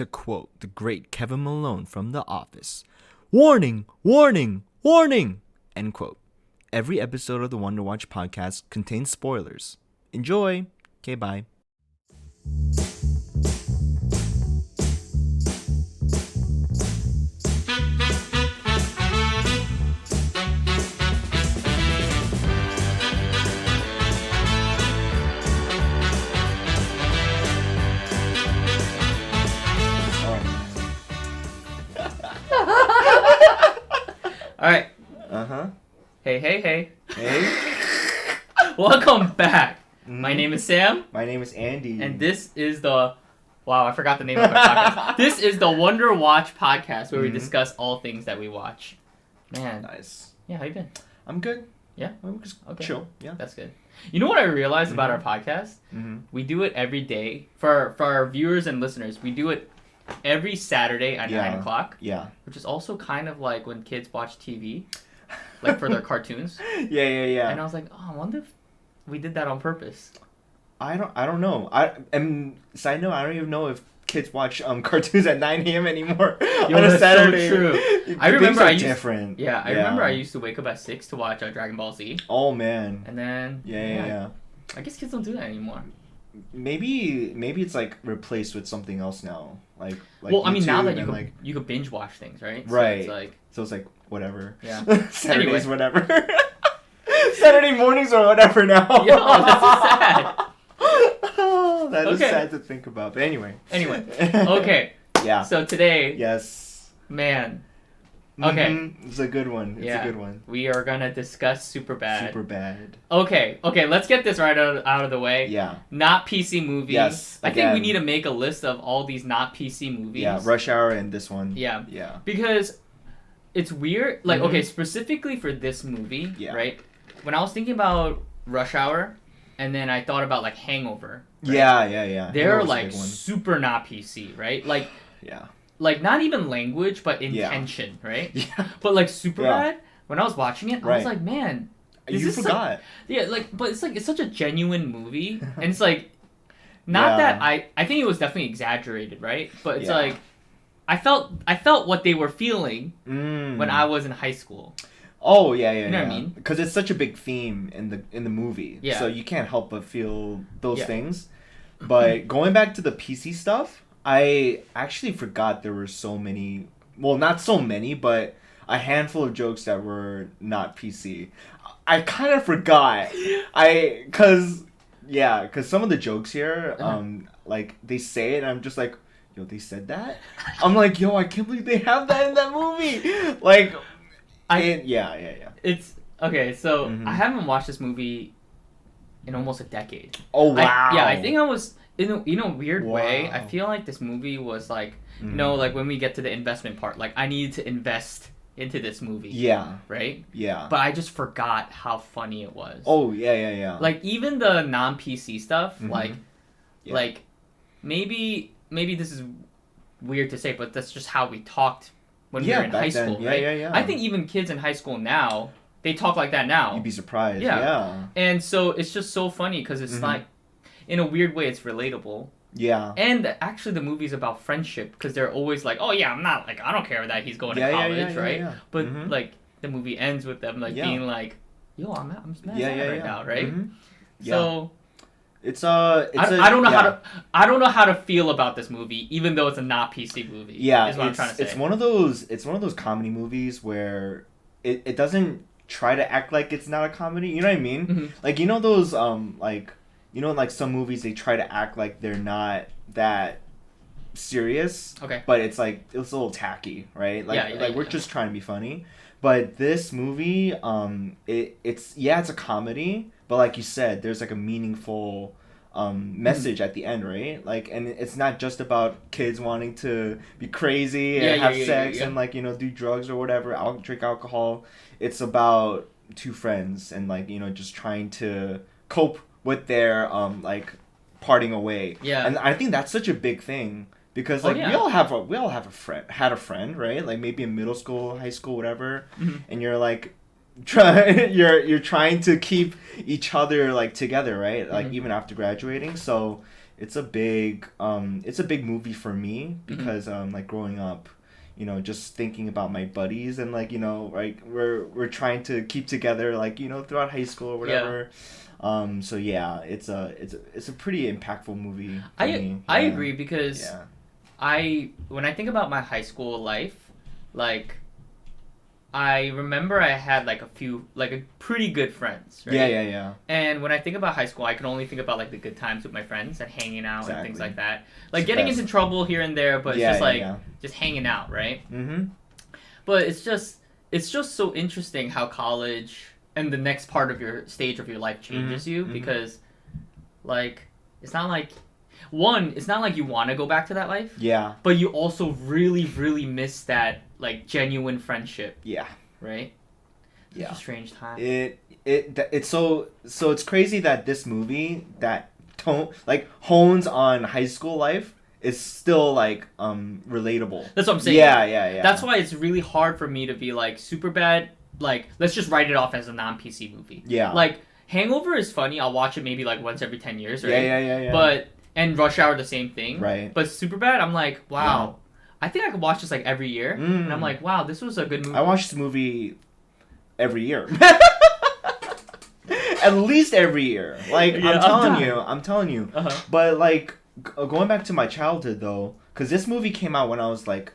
To quote the great Kevin Malone from The Office, "Warning, warning, warning," end quote. Every episode of the Wonder Watch podcast contains spoilers. Enjoy. Okay, bye. All right. Hey. Hey. Welcome back. My name is Sam. My name is Andy. And this is the... Wow, I forgot the name of my podcast. This is the Wonder Watch podcast where we discuss all things that we watch. Man. Nice. Yeah, how you been? I'm good. Yeah? I'm just okay. Chill. Yeah. That's good. You know what I realized about our podcast? We do it every day. For our viewers and listeners, we do it every Saturday at 9 o'clock. Yeah. Which is also kind of like when kids watch TV. Like for their cartoons. Yeah. And I was like, oh, I wonder if we did that on purpose. I don't know. Side note, I don't even know if kids watch cartoons at 9 a.m. anymore on a Saturday. So true. I remember I used to wake up at 6 to watch Dragon Ball Z. Oh man. And then yeah. I guess kids don't do that anymore. Maybe it's like replaced with something else now. Like well, I mean, now that YouTube you could binge watch things, right? Right. So it's like whatever. Yeah. Saturdays, whatever. Saturday mornings or whatever now. Yo, that's so sad. That is sad to think about. But anyway. Okay. Yeah. So today. Yes. Man. Okay. It's a good one. It's a good one. We are gonna discuss Superbad. Superbad. Okay. Let's get this right out of the way. Yeah. Not PC movies. Yes. I think we need to make a list of all these not PC movies. Yeah. Rush Hour and this one. Yeah. Yeah. Because it's weird. Like, okay, specifically for this movie, right? When I was thinking about Rush Hour, and then I thought about like Hangover. Right? Yeah. They're like super not PC, right? Like. Yeah. Like, not even language, but intention, right? Yeah. But, like, Superbad, when I was watching it, I was like, man... You forgot. But it's such a genuine movie. And it's, like, not that... I think it was definitely exaggerated, right? But it's, like, I felt what they were feeling when I was in high school. Oh, yeah. You know what I mean? Because it's such a big theme in the movie. Yeah. So you can't help but feel those things. But going back to the PC stuff... I actually forgot there were so many, well, not so many, but a handful of jokes that were not PC. I kind of forgot. Cause some of the jokes here, like, they say it, and I'm just like, yo, they said that? I'm like, yo, I can't believe they have that in that movie! Like, yeah. It's, okay, so I haven't watched this movie in almost a decade. Oh, wow! I think I was... In a weird way, I feel like this movie was like, you know, like when we get to the investment part, like I needed to invest into this movie. Yeah. Right? Yeah. But I just forgot how funny it was. Oh, yeah. Like even the non-PC stuff, like maybe this is weird to say, but that's just how we talked when we were in high school, right? Yeah. I think even kids in high school now, they talk like that now. You'd be surprised. Yeah. And so it's just so funny because it's like, in a weird way, it's relatable. Yeah. And actually, the movie's about friendship because they're always like, "Oh yeah, I don't care that he's going to college, right?" Yeah. But like, the movie ends with them like being like, "Yo, I'm mad right now, right?" So it's I don't know how to feel about this movie, even though it's a not PC movie. Yeah, is what I'm trying to say. It's one of those comedy movies where it doesn't try to act like it's not a comedy. You know what I mean? Like those like some movies they try to act like they're not that serious. Okay. But it's like it's a little tacky, right? Like we're just trying to be funny. But this movie, it's a comedy, but like you said, there's like a meaningful message at the end, right? Like, and it's not just about kids wanting to be crazy and have sex and like do drugs or whatever, drink alcohol. It's about two friends and like just trying to cope with their like parting away. Yeah. And I think that's such a big thing because like we all have a friend, right? Like maybe in middle school, high school, whatever. And you're like you're trying to keep each other like together, right? Like even after graduating. So it's a big movie for me because like growing up, you know, just thinking about my buddies and like, you know, like we're trying to keep together like, you know, throughout high school or whatever. So yeah, it's a pretty impactful movie for me. I agree because when I think about my high school life, like I remember I had like a pretty good friends, right? Yeah. And when I think about high school, I can only think about like the good times with my friends and hanging out and things like that. Like getting into trouble here and there, but just hanging out, right? Mm-hmm. But it's just so interesting how college and the next part of your stage of your life changes you because like it's not like you want to go back to that life. Yeah. But you also really, really miss that like genuine friendship. Yeah. Right? Yeah. It's a strange time. It's so it's crazy that this movie that hones on high school life is still like relatable. That's what I'm saying. Yeah. That's why it's really hard for me to be like Superbad, like let's just write it off as a non-PC movie. Yeah. Like Hangover is funny. I'll watch it maybe like once every 10 years, right? Yeah. And Rush Hour, the same thing. Right. But Superbad, I'm like, wow. Yeah. I think I could watch this like every year. And I'm like, wow, this was a good movie. I watch this movie every year. At least every year. Like, I'm telling you. Uh-huh. But like, going back to my childhood though, because this movie came out when I was like,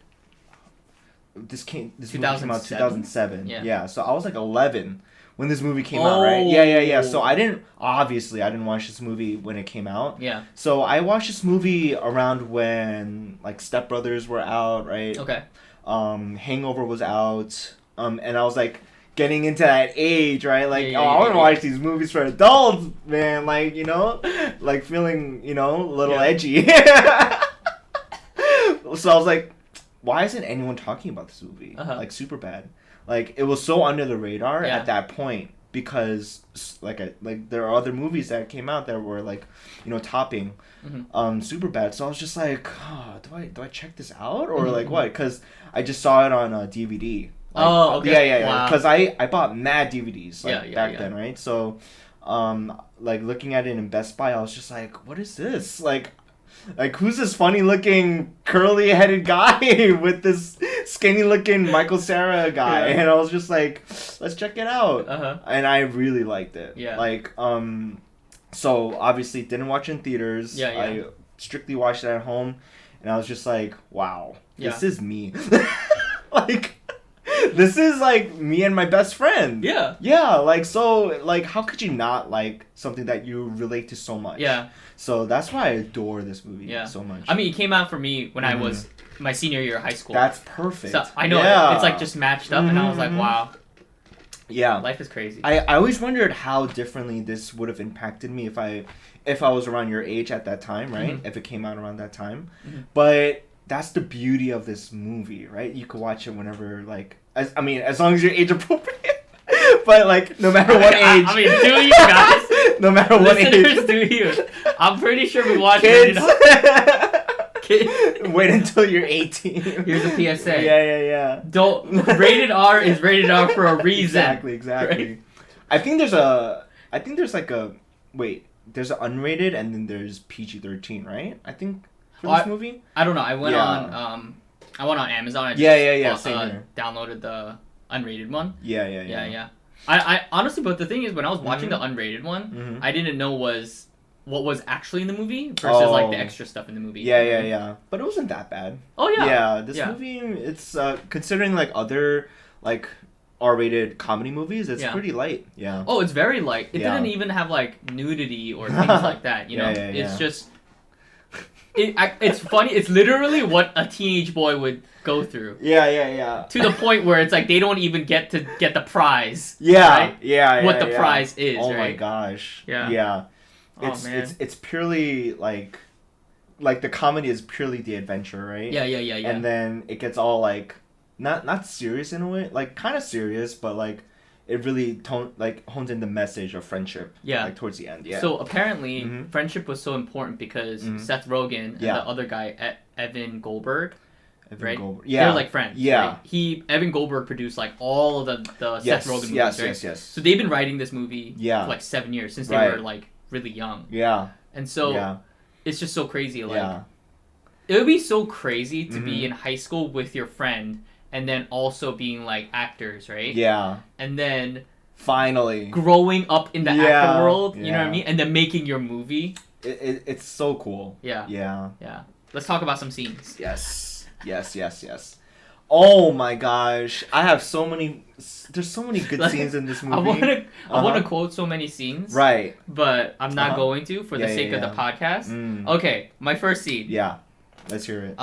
this movie came out in 2007. Yeah. So I was like 11. When this movie came out, right? Yeah. So I didn't watch this movie when it came out. Yeah. So I watched this movie around when like Step Brothers were out, right? Okay. Hangover was out. And I was like getting into that age, right? Like, I want to watch these movies for adults, man. Like, you know, like feeling, you know, a little edgy. So I was like, why isn't anyone talking about this movie? Like Superbad. Like, it was so under the radar at that point because, like there are other movies that came out that were, like, you know, topping Superbad. So I was just like, do I check this out? Or, like, what? Because I just saw it on DVD. Like, okay. Yeah. Because I bought mad DVDs, back then, right? So, like, looking at it in Best Buy, I was just like, what is this? Like, who's this funny-looking, curly-headed guy with this skinny-looking Michael Cera guy? And I was just like, let's check it out. And I really liked it. Yeah. Like, so obviously didn't watch it in theaters. Yeah. I strictly watched it at home, and I was just like, wow, this is me. Like, this is like me and my best friend. Yeah. Yeah. Like, so, like, how could you not like something that you relate to so much? Yeah. So that's why I adore this movie so much. I mean, it came out for me when I was my senior year of high school. That's perfect. So I know it's like just matched up, and I was like, wow. Yeah. Life is crazy. I always wondered how differently this would have impacted me if I was around your age at that time, right? If it came out around that time. But that's the beauty of this movie, right? You could watch it whenever, like, as long as you're age appropriate. But like, no matter what age. I mean, do you guys? No matter what age. Do you? I'm pretty sure we watched Kids. Kids. Wait until you're 18. Here's a PSA. Yeah. Rated R is rated R for a reason. Exactly. Right? I think there's there's an unrated and then there's PG-13, right? I think for this movie. I don't know. I went on Amazon. I just downloaded the unrated one. Yeah. I honestly, but the thing is, when I was watching the unrated one, I didn't know what was actually in the movie versus like the extra stuff in the movie. Yeah. But it wasn't that bad. Oh yeah. Yeah, this movie, it's considering like other like R-rated comedy movies, it's pretty light. Yeah. Oh, it's very light. It didn't even have like nudity or things like that. You know, it's just. It's funny. It's literally what a teenage boy would go through. Yeah. To the point where it's like they don't even get the prize. Right? What the prize is. Oh right? my gosh. Yeah. It's purely like the comedy is purely the adventure, right? Yeah. And then it gets all like not serious in a way, like kind of serious, but like it really hones in the message of friendship. Yeah. Like towards the end. Yeah. So apparently, friendship was so important because Seth Rogen and the other guy, Evan Goldberg. Right? Yeah. They're like friends. Yeah. Right? Evan Goldberg produced like all of the Seth Rogen movies. Yes. So they've been writing this movie for like 7 years since they were like really young. Yeah. And so it's just so crazy. Like, it would be so crazy to be in high school with your friend and then also being like actors, right? Yeah. And then finally growing up in the actor world, you know what I mean? And then making your movie. It's so cool. Yeah. Yeah. Yeah. Let's talk about some scenes. Yes. Oh my gosh. I have so many. There's so many good scenes in this movie. I want to quote so many scenes. Right. But I'm not going to for the sake of the podcast. Okay. My first scene. Yeah. Let's hear it.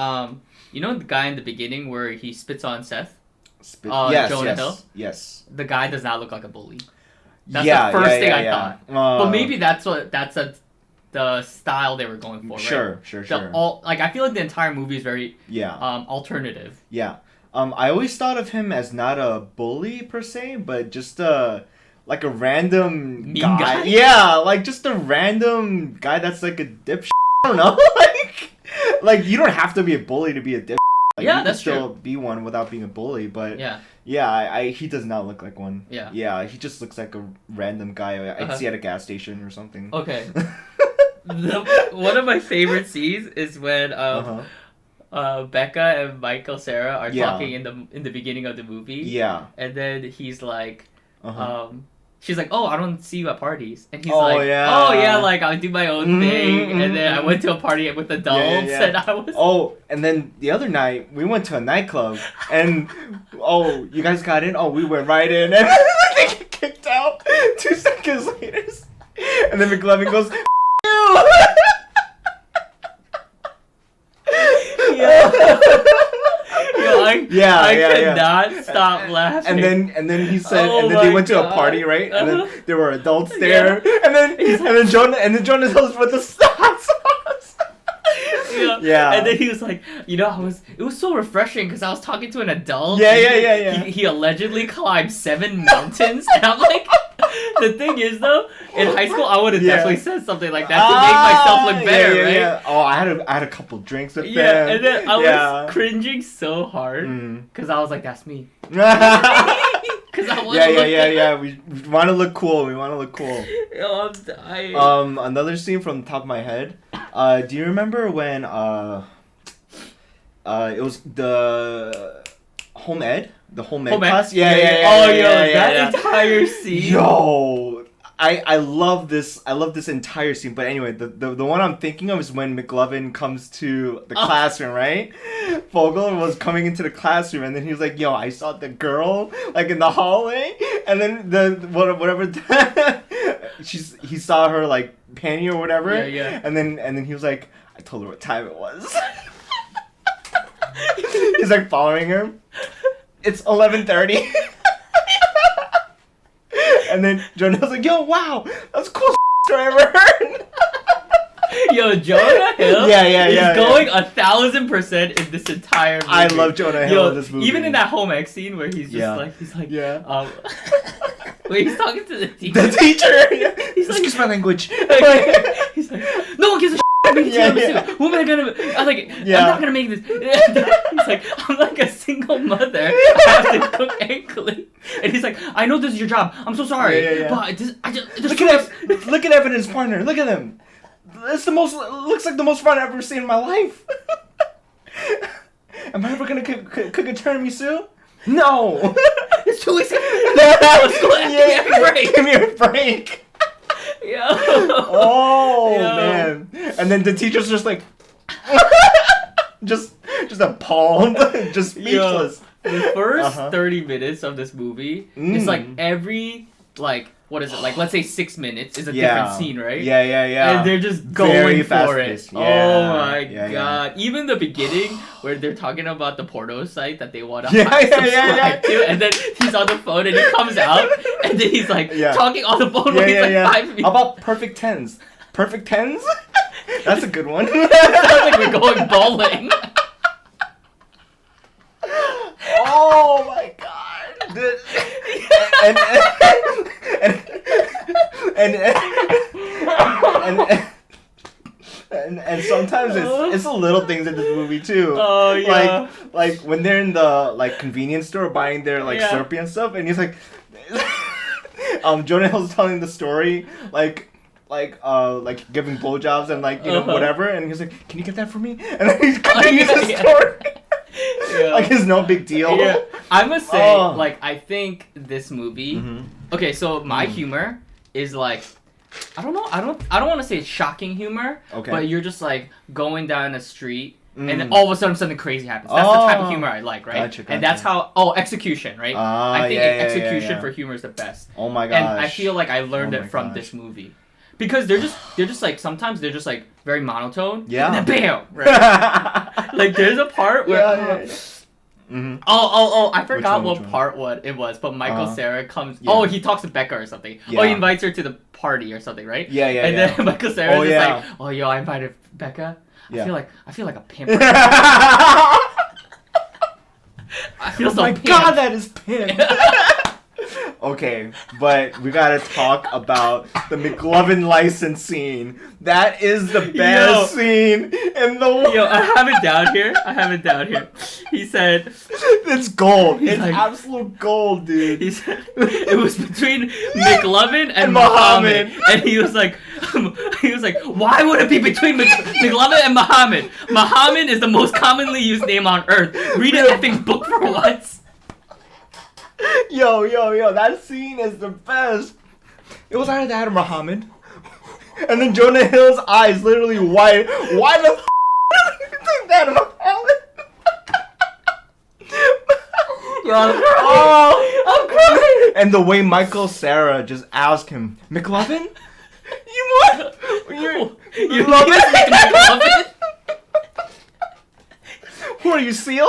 You know the guy in the beginning where he spits on Seth? Jonah Hill? Yes. The guy does not look like a bully. That's the first thing I thought. But maybe that's the style they were going for, right? Sure. I feel like the entire movie is very alternative. Yeah. I always thought of him as not a bully per se, but just like a random mean guy. Yeah, like just a random guy that's like a dipshit. I don't know. like you don't have to be a bully to be a dipshit. Like, yeah, you that's can still true. be one without being a bully, but yeah, he does not look like one. Yeah, he just looks like a random guy I'd see at a gas station or something. Okay. One of my favorite scenes is when Becca and Michael Cera are talking in the beginning of the movie. Yeah. And then he's like, she's like, "Oh, I don't see you at parties," and he's like, "Oh yeah, like I do my own thing." And then I went to a party with adults, and I was. Oh, and then the other night we went to a nightclub, and you guys got in. Oh, we went right in, and they get kicked out 2 seconds later, and then McLovin goes, "You." I could not stop laughing. And then he said, they went to a party, right? And then there were adults there, and then Jonah Hill's with the hot sauce. Yeah. And then he was like, it was so refreshing because I was talking to an adult. Yeah. He allegedly climbed 7 mountains, and I'm like, the thing is though, in high school I would have definitely said something like that to make myself look better, right? Yeah. Oh, I had a couple drinks with them. And then I was cringing so hard because I was like, that's me. Because I want to look We want to look cool. I'm dying. Another scene from the top of my head. Do you remember when it was the home ed class? That entire scene. Yo, I love this entire scene. But anyway, the one I'm thinking of is when McLovin comes to the classroom, right? Fogel was coming into the classroom, and then he was like, "Yo, I saw the girl like in the hallway," and then whatever he saw her like panty or whatever, and then he was like, "I told her what time it was." He's like following her. It's 11:30. And then Jonah was like, "Yo, wow, that's the coolest story I ever heard." Yo, Jonah Hill is going 1,000% in this entire movie. I love Jonah Hill in this movie. Even in that home ec scene where he's just where he's talking to the teacher. He's like, "Excuse my language." He's like, "No one gives a shit. Who am I gonna?" I'm like, "I'm not gonna make this." He's like, "I'm like a single mother. I have to cook and clean." And he's like, "I know this is your job. I'm so sorry, but look at Evan's partner. Look at him. It's looks like the most fun I've ever seen in my life." Am I ever gonna cook a tiramisu? No. It's 2 weeks. Let's go. Give me a break. Yeah. Oh man. And then the teacher's just like, just appalled, just speechless. The first 30 minutes of this movie, it's like every what is it? Like, let's say 6 minutes is a different scene, right? Yeah. And they're just going for it. Yeah. Oh my god. Even the beginning where they're talking about the porno site that they want to subscribe to, and then he's on the phone and he comes out, and then he's like talking on the phone with like 5 minutes. How about perfect tens? Perfect tens? That's a good one. It sounds like we're going bowling. Oh my god. And sometimes it's the little things in this movie too. Oh yeah. Like when they're in the convenience store buying their Slurpee and stuff, and he's like, Jonah Hill's telling the story like like giving blowjobs and like whatever, and he's like, "Can you get that for me?" And then he continues his story. Like it's no big deal. Yeah. I must say, like, I think this movie. Okay, so my humor is like, I don't know. I don't want to say it's shocking humor. Okay. But you're just like going down the street. And then all of a sudden something crazy happens. That's the type of humor I like, right? Gotcha. And that's how... execution, right? I think execution for humor is the best. Oh my gosh. And I feel like I learned it from this movie. Because they're just like, sometimes they're just like very monotone. Yeah. And then bam! Right? Like there's a part where... I forgot what part it was, but Cera comes... Yeah. Oh, he talks to Becca or something. Yeah. Oh, he invites her to the party or something, right? Yeah. And then Michael Cera is like, oh, yo, I invited Becca. Yeah. I feel like a pimp. I feel so pimp. God, that is pimp. Okay, but we gotta talk about the McLovin license scene. That is the best scene in the world. Yo, I have it down here. He said... It's gold. It's like, absolute gold, dude. He said it was between McLovin and Muhammad. And he was like, why would it be between McLovin and Muhammad? Muhammad is the most commonly used name on earth. Read an effing book for once. Yo, that scene is the best. It was either that or Muhammad. And then Jonah Hill's eyes literally white. Why the f*** think that or Muhammad? Yo, I'm crying. And the way Michael Cera just asked him, McLovin? You what? You love it? McLovin? Who are you, Seal?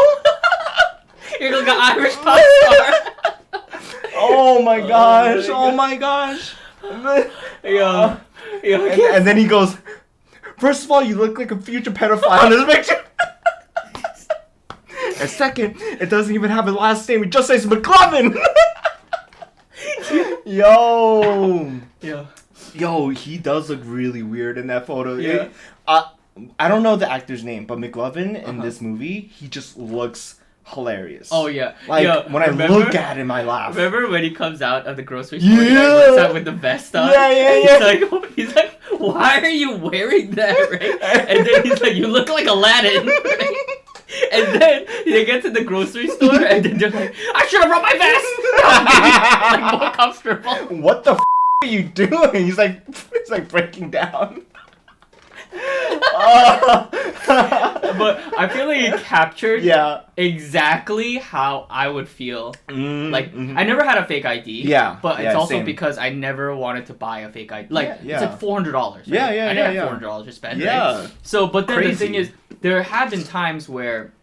You're like an Irish pop star. Oh my gosh! Yeah. And then he goes, first of all, you look like a future pedophile in this picture. And second, it doesn't even have a last name. It just says McLovin. Yo, he does look really weird in that photo. Yeah. I don't know the actor's name, but McLovin in this movie, he just looks hilarious. Oh yeah, like when I look at him, I laugh. Remember when he comes out of the grocery store? Yeah, with the vest on. Yeah. He's like, why are you wearing that? Right? And then he's like, you look like Aladdin. Right? And then they get to the grocery store, and then they're like, I should have brought my vest. Like more comfortable. What the f*** are you doing? He's like breaking down. But I feel like it captured exactly how I would feel. I never had a fake ID. Yeah. But it's also same. Because I never wanted to buy a fake ID. Like it's like $400. Right? I didn't have $400 to spend. Yeah. Right? So, but then the thing is, there have been times where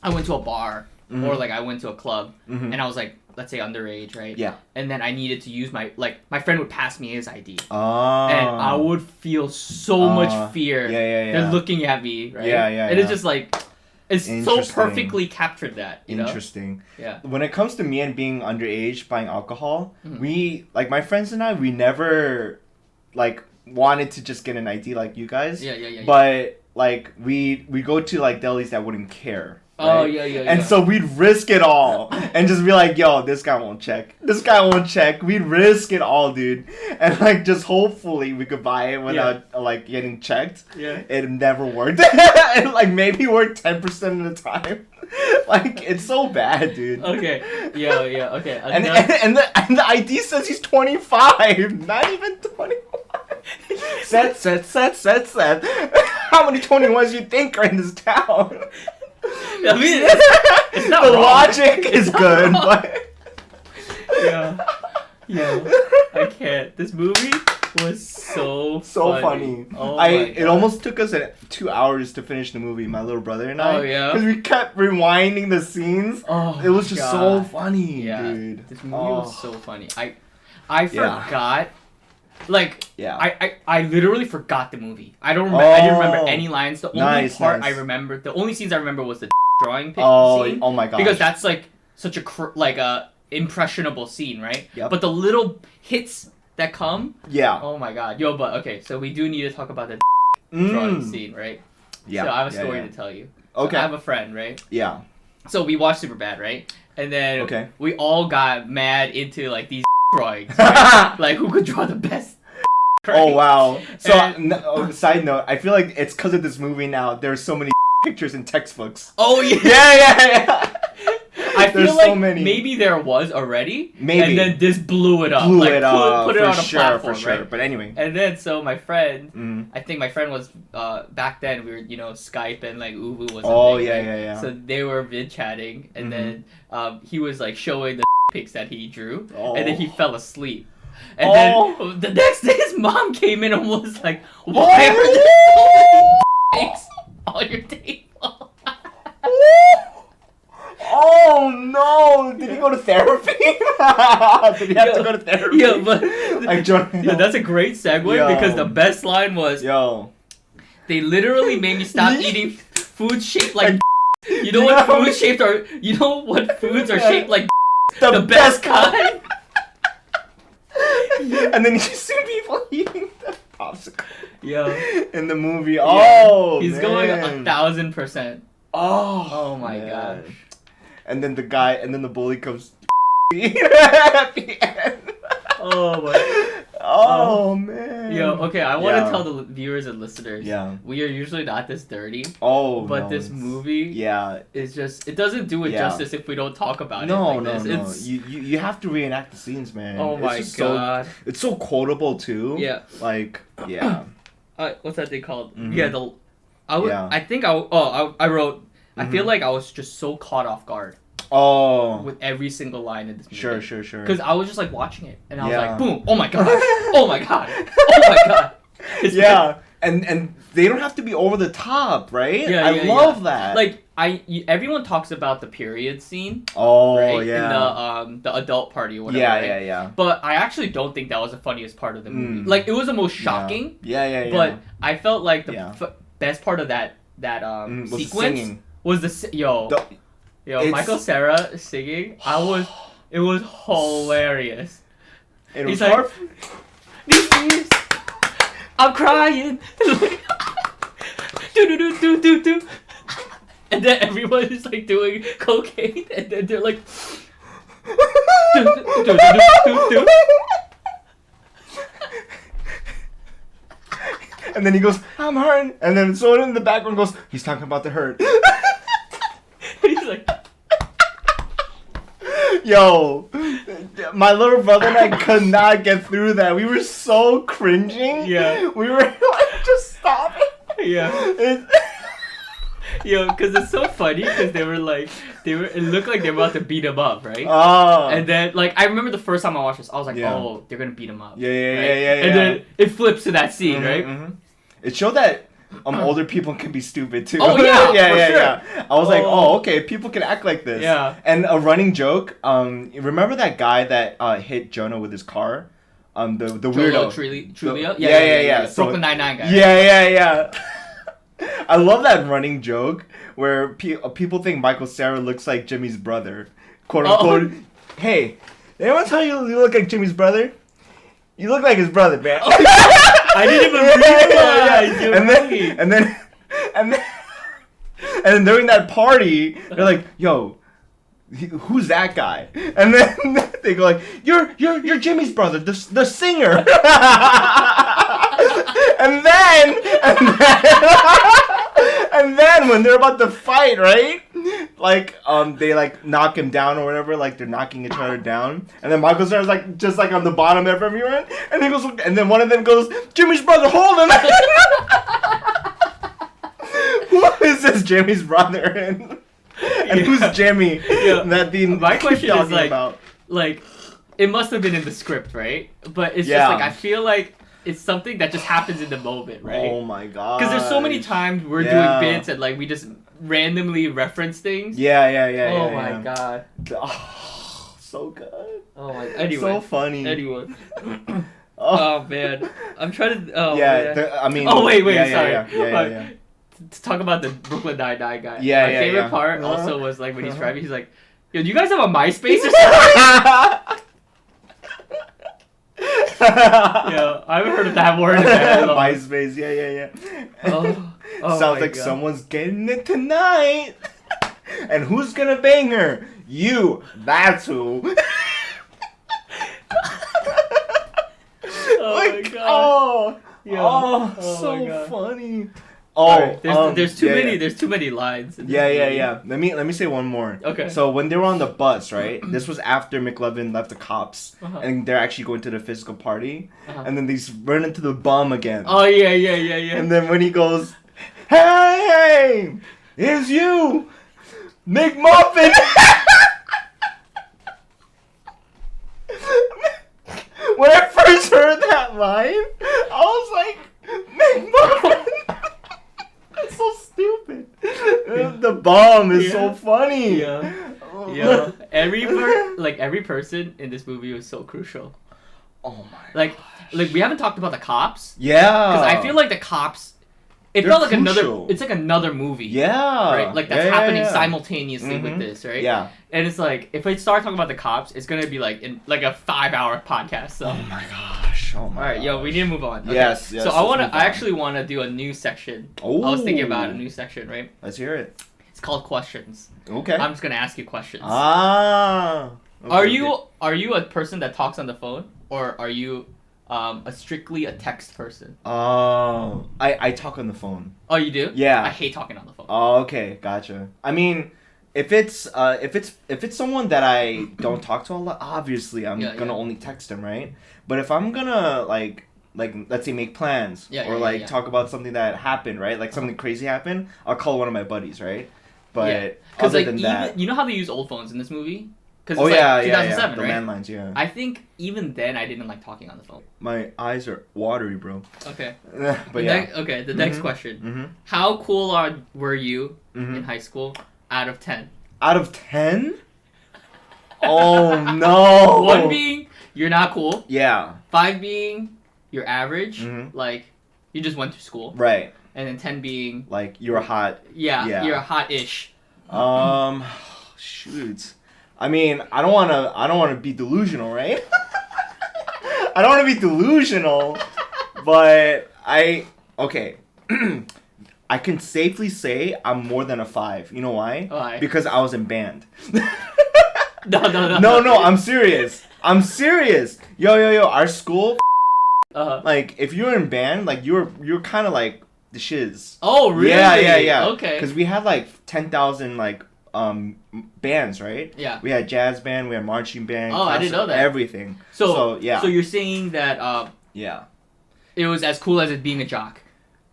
I went to a bar or like I went to a club and I was like, let's say underage, right? Yeah. And then I needed to use my friend would pass me his ID. Oh. And I would feel so much fear. Yeah. They're looking at me, right? Yeah. And it's just like, it's so perfectly captured that, you know? Interesting. Yeah. When it comes to me and being underage, buying alcohol, we, like my friends and I, we never, like, wanted to just get an ID like you guys. Yeah. But, like, we go to, like, delis that wouldn't care. Right? Oh, yeah. And so we'd risk it all and just be like, yo, this guy won't check. We'd risk it all, dude. And, like, just hopefully we could buy it without, like, getting checked. Yeah. It never worked. It, like, maybe worked 10% of the time. Like, it's so bad, dude. Okay. Yeah. Okay. And the ID says he's 25. Not even 21. Set. How many 21s you think are in this town? I mean, it's not the wrong. Logic is good, but yeah, I can't. This movie was so funny. Oh it almost took us 2 hours to finish the movie. My little brother and I. Oh yeah. Because we kept rewinding the scenes. Oh, it was just so funny, dude. This movie was so funny. I forgot. Like, I literally forgot the movie. I don't remember. I didn't remember any lines. The only part I remembered, the only scenes I remember was the drawing scene. Oh my gosh. Because that's like such a impressionable scene, right? Yep. But the little hits that come. Yeah. Oh my god. Yo, but okay, so we do need to talk about the drawing scene, right? Yeah. So I have a story to tell you. Okay. So I have a friend, right? Yeah. So we watched Superbad, right? And then we all got mad into like these drawings, right? Like who could draw the best Right? Oh wow! So side note, I feel like it's because of this movie now. There's so many pictures in textbooks. Oh yeah, yeah. I feel like maybe there was already, and then this blew it up. Put it on a platform, for sure. Right? But anyway, and then so my friend, I think my friend was back then we were Skype and like Uvu was. Oh yeah. So they were vid chatting, and then he was like showing the pics that he drew, and then he fell asleep. And then the next day his mom came in and was like, "Why are there so many pics on your table?" Oh no! Did he go to therapy? Did he have to go to therapy? Yeah, but like Jonah. Yeah, that's a great segue because the best line was, they literally made me stop eating food shaped like You know what foods are shaped like the best kind? And then you see people eating the popsicle. Yeah. In the movie. Oh, he's going 1,000%. Oh my gosh. And then the bully comes at the end. Oh my. Oh man. Yo, okay, I want to tell the viewers and listeners. Yeah. We are usually not this dirty. Oh. But this movie. Is just it doesn't do it justice if we don't talk about it. No. You have to reenact the scenes, man. Oh my god. It's so quotable too. Yeah. Like yeah. What's that thing called? Yeah. I think I wrote. I feel like I was just so caught off guard. Oh. With every single line in this movie. Sure. Because I was just like watching it, and I was like, boom! Oh my god! Oh my god! Oh my god! And they don't have to be over the top, right? Yeah, I love that. Like everyone talks about the period scene. Oh right? yeah. In the adult party or whatever. Yeah. But I actually don't think that was the funniest part of the movie. Like it was the most shocking. Yeah. But I felt like the best part of that sequence was Michael Cera singing. It was hilarious. He's like, these tears, I'm crying. do. And then everyone is like doing cocaine, and then they're like, do. And then he goes, I'm hurting. And then someone in the background goes, he's talking about the hurt. He's like, yo, my little brother and I could not get through that. We were so cringing. Yeah. We were like, just stop it. Yeah. Yo, because it's so funny because it looked like they were about to beat him up, right? Oh. And then, like, I remember the first time I watched this, I was like, oh, they're going to beat him up. Yeah. And then it flips to that scene, right? Mm-hmm. It showed that older people can be stupid too. Oh yeah, yeah. I was like, oh, okay, people can act like this. Yeah. And a running joke. Remember that guy that hit Jonah with his car? The weirdo. Trulio? Yeah. So, Brooklyn Nine-Nine guy. Yeah. I love that running joke where people think Michael Cera looks like Jimmy's brother, quote unquote. Hey, did anyone tell you look like Jimmy's brother? You look like his brother, man. I didn't even realize. And then during that party, they're like, "Yo, who's that guy?" And then they go like, "You're Jimmy's brother, the singer." and then when they're about to fight, right? Like they like knock him down or whatever, like they're knocking each other down, and then Michael Cera's like just like on the bottom of everyone, and he goes, and then one of them goes, "Jimmy's brother, hold him!" Who is this Jimmy's brother, and who's Jimmy? Yeah. My question is like, it must have been in the script, right? But it's just like I feel like it's something that just happens in the moment, right? Oh my god! Because there's so many times we're doing bits and like we just randomly reference things. Yeah. Oh my god. Oh, so good. Oh my. Anyway. So funny. Anyway. Oh man, I'm trying to. Oh yeah. man. I mean. Oh wait. Sorry. Yeah. To talk about the Brooklyn Nine-Nine guy. Yeah. My favorite part also was like when he's driving. He's like, "Yo, do you guys have a MySpace or something?" Yeah, I haven't heard of that word in that long. MySpace, yeah. Oh sounds like God. Someone's getting it tonight. And who's gonna bang her? You. That's who. Oh my god. So funny. Oh, right. There's too many. Yeah. There's too many lines. Yeah. Let me say one more. Okay. So when they were on the bus, right? This was after McLovin left the cops, and they're actually going to the physical party, and then they run into the bum again. Oh yeah. And then when he goes, "Hey, it's you, McMuffin." When I first heard that line, I was like, McMuffin. It's so stupid. The bomb is so funny. Yeah. Every person in this movie was so crucial. Oh my. Like we haven't talked about the cops. Yeah. Because I feel like the cops. They're felt like crucial. It's like another movie. Yeah. Right? Like that's happening simultaneously with this, right? Yeah. And it's like if I start talking about the cops, it's gonna be like in like a 5-hour podcast. So. Oh my gosh. All right, yo, we need to move on. Okay. Yes. So I actually wanna do a new section. Oh. I was thinking about a new section, right? Let's hear it. It's called questions. Okay. I'm just gonna ask you questions. Okay, Are you a person that talks on the phone, or are you strictly a text person? I talk on the phone. Oh, you do? Yeah. I hate talking on the phone. Oh, okay, gotcha. I mean, if it's someone that I don't talk to a lot, obviously I'm gonna only text them, right? But if I'm gonna like let's say make plans talk about something that happened, right? Like something crazy happened, I'll call one of my buddies, right? But other than that, you know how they use old phones in this movie? Because it's 2007, the right? landlines, yeah. I think even then I didn't like talking on the phone. My eyes are watery, bro. Okay. But the next question. Mm-hmm. How cool were you in high school out of 10? Out of 10? Oh, no. 1 being, you're not cool. Yeah. 5 being, you're average. Like, you just went to school. Right. And then 10 being... like, you're hot. Yeah. You're hot-ish. Shoot. I mean, I don't wanna be delusional, right? I don't wanna be delusional, but okay. I can safely say I'm more than a 5. You know why? Why? Because I was in band. No, No, I'm serious. Yo, our school, like, if you're in band, like, you're kind of like the shiz. Oh, really? Yeah. Okay. Because we had, like, 10,000, like, bands, right? Yeah. We had jazz band, we had marching band. Oh, I didn't know that. Everything. So yeah. So you're saying that yeah. It was as cool as it being a jock.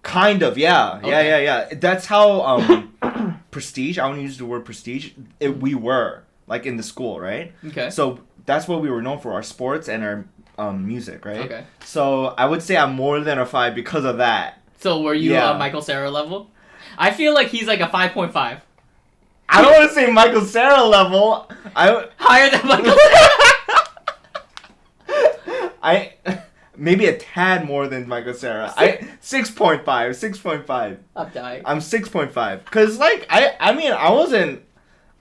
Kind of, yeah. Okay. Yeah. That's how prestige, I want to use the word prestige, we were, like, in the school, right? Okay. So that's what we were known for, our sports and our music, right? Okay. So I would say I'm more than a 5 because of that. So were you Michael Cera level? I feel like he's like a 5.5. I don't want to say Michael Cera level. Higher than Michael Cera. Maybe a tad more than Michael Cera. 6.5. I'm dying. I'm 6.5. Cause like I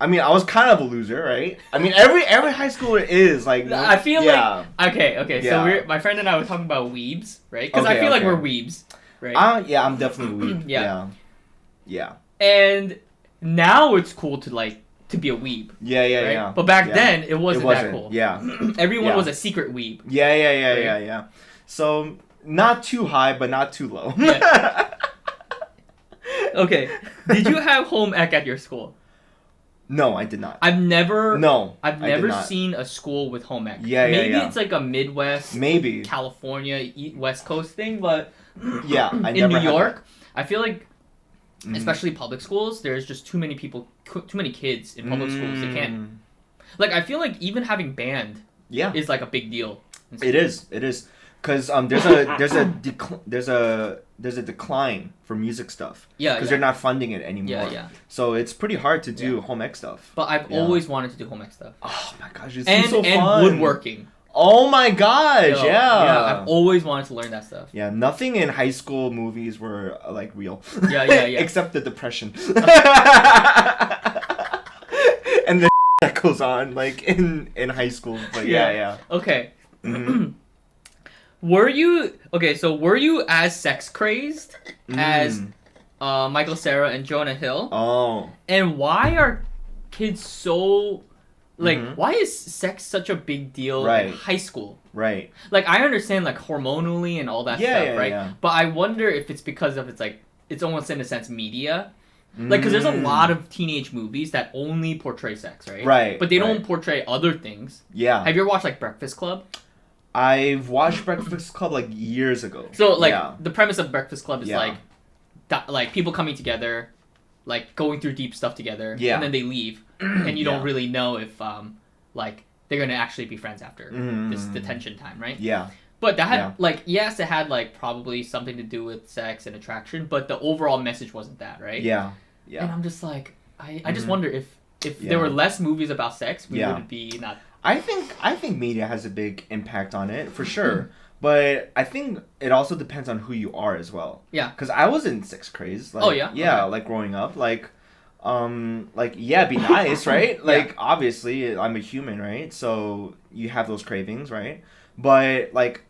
was kind of a loser, right? I mean every high schooler is like. I feel like okay. So my friend and I were talking about weebs, right? Because I feel like we're weebs, right? Yeah, I'm definitely a weeb. Yeah. And now it's cool to be a weeb. Yeah. But back then it wasn't that cool. Yeah. Everyone was a secret weeb. Yeah. So not too high, but not too low. Yeah. Okay. Did you have home ec at your school? No, I did not. I've never not. seen a school with home ec. Maybe it's like a Midwest, California, West Coast thing, but in New York, I feel like, especially public schools, there's just too many kids in public schools. They can't. Like, I feel like even having band is like a big deal. It is. Because there's a decline for music stuff. Because they're not funding it anymore. Yeah. So it's pretty hard to do home ec stuff. But I've always wanted to do home ec stuff. Oh my gosh, it's so fun. And woodworking. Oh my gosh, yeah. I've always wanted to learn that stuff. Yeah, nothing in high school movies were like real. Yeah. Except the depression. And the that goes on like in high school. But yeah. Okay. Were you as sex crazed as Michael Cera and Jonah Hill? Oh. And why are kids so Like, why is sex such a big deal in high school? Right. Like, I understand, like, hormonally and all that stuff, right? Yeah. But I wonder if it's because of it's almost in a sense media. Like, because there's a lot of teenage movies that only portray sex, right? Right. But they don't portray other things. Yeah. Have you ever watched, like, Breakfast Club? I've watched Breakfast Club, like, years ago. So, like, the premise of Breakfast Club is, like, people coming together, like, going through deep stuff together, and then they leave. And you don't really know if, like, they're going to actually be friends after this detention time, right? Yeah. But that had, like, yes, it had, like, probably something to do with sex and attraction, but the overall message wasn't that, right? Yeah. Yeah. And I'm just like, I just wonder if there were less movies about sex, we would be not... I think media has a big impact on it, for sure. But I think it also depends on who you are as well. Yeah. Because I was in sex craze. Like, Yeah, okay. Like, growing up, like, be nice, right? Like, obviously, I'm a human, right? So you have those cravings, right? But, like,